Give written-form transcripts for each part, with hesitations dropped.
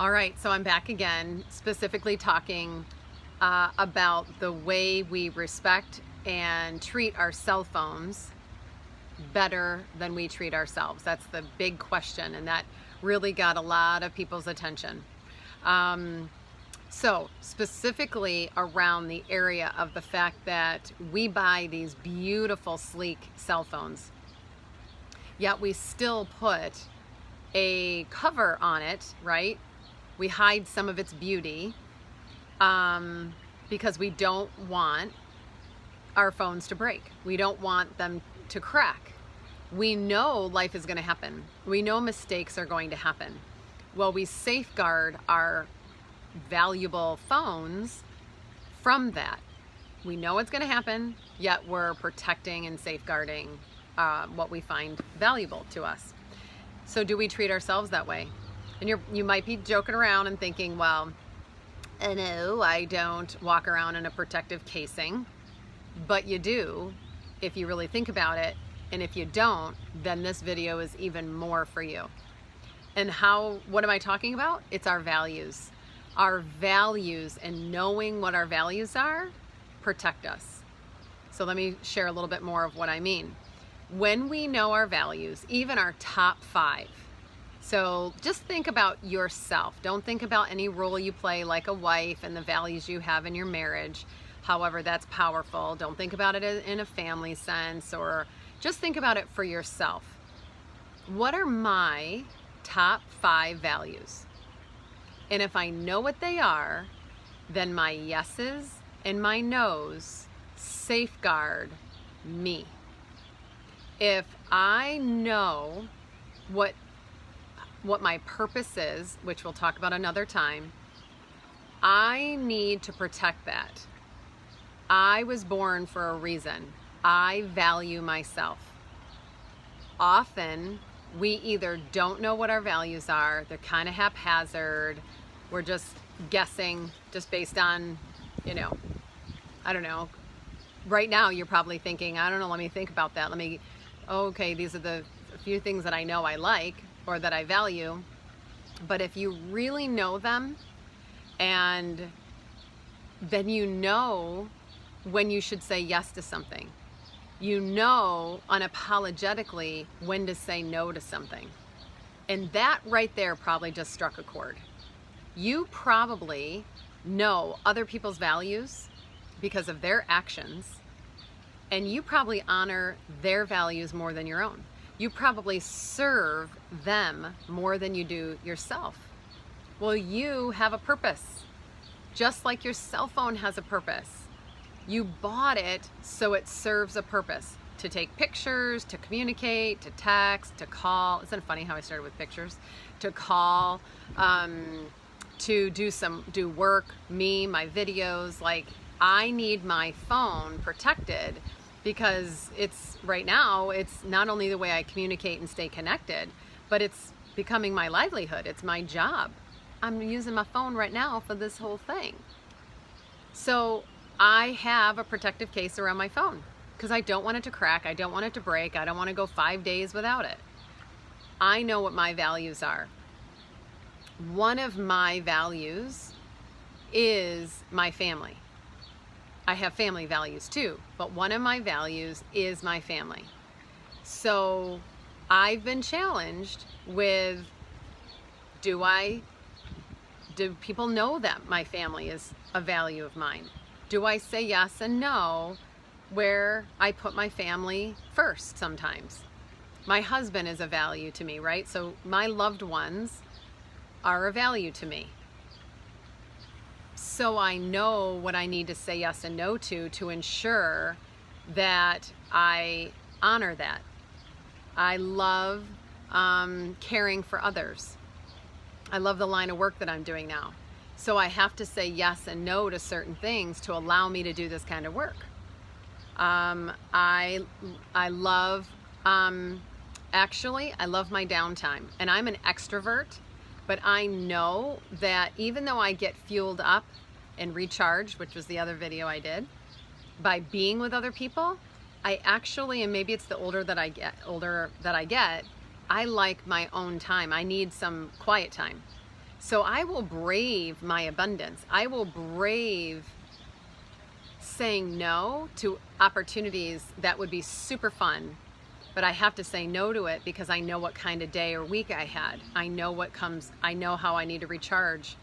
All right, so I'm back again, specifically talking about the way we respect and treat our cell phones better than we treat ourselves. That's the big question, and that really got a lot of people's attention. So specifically around the area of the fact that we buy these beautiful, sleek cell phones, yet we still put a cover on it, right? We hide some of its beauty because we don't want our phones to break. We don't want them to crack. We know life is going to happen. We know mistakes are going to happen. Well, we safeguard our valuable phones from that. We know it's going to happen, yet we're protecting and safeguarding what we find valuable to us. So do we treat ourselves that way? And you might be joking around and thinking, well, no, I don't walk around in a protective casing. But you do, if you really think about it. And if you don't, then this video is even more for you. And what am I talking about? It's our values. Our values, and knowing what our values are, protect us. So let me share a little bit more of what I mean. When we know our values, even our top 5, so just think about yourself. Don't think about any role you play like a wife and the values you have in your marriage. However, that's powerful. Don't think about it in a family sense, or just think about it for yourself. What are my top 5 values? And if I know what they are, then my yeses and my nos safeguard me. If I know what my purpose is, which we'll talk about another time, I need to protect that. I was born for a reason. I value myself. Often, we either don't know what our values are, they're kind of haphazard, we're just guessing just based on, I don't know. Right now, you're probably thinking, I don't know, let me think about that. Okay, these are the few things that I know I like or that I value. But if you really know them, and then you know when you should say yes to something. You know unapologetically when to say no to something. And that right there probably just struck a chord. You probably know other people's values because of their actions, and you probably honor their values more than your own. You probably serve them more than you do yourself. Well, you have a purpose, just like your cell phone has a purpose. You bought it so it serves a purpose, to take pictures, to communicate, to text, to call. Isn't it funny how I started with pictures? To call, to do work, my videos. Like, I need my phone protected because right now it's not only the way I communicate and stay connected, but it's becoming my livelihood. It's my job. I'm using my phone right now for this whole thing. So I have a protective case around my phone because I don't want it to crack. I don't want it to break. I don't want to go 5 days without it. I know what my values are. One of my values is my family. I have family values too, but one of my values is my family. So I've been challenged with, do people know that my family is a value of mine? Do I say yes and no where I put my family first sometimes? My husband is a value to me, right? So my loved ones are a value to me. So I know what I need to say yes and no to ensure that I honor that. I love caring for others. I love the line of work that I'm doing now. So I have to say yes and no to certain things to allow me to do this kind of work. I love, actually, I love my downtime. And I'm an extrovert, but I know that even though I get fueled up and recharged, which was the other video I did, by being with other people, I actually, and maybe it's the older that I get, I like my own time. I need some quiet time. So I will brave my abundance. I will brave saying no to opportunities that would be super fun, but I have to say no to it because I know what kind of day or week I had. I know what comes, I know how I need to recharge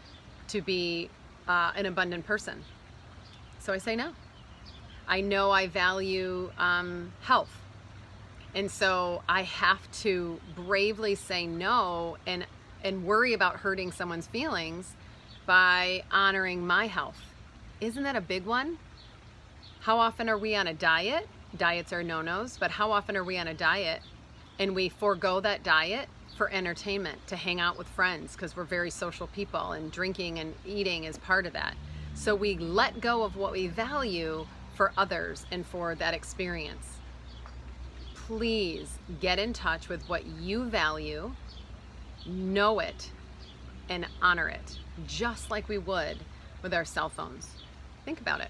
to be an abundant person. So I say no. I know I value health. And so I have to bravely say no and worry about hurting someone's feelings by honoring my health. Isn't that a big one? How often are we on a diet? Diets are no-nos, but how often are we on a diet and we forego that diet for entertainment, to hang out with friends because we're very social people, and drinking and eating is part of that. So we let go of what we value for others and for that experience. Please get in touch with what you value, know it, and honor it, just like we would with our cell phones. Think about it.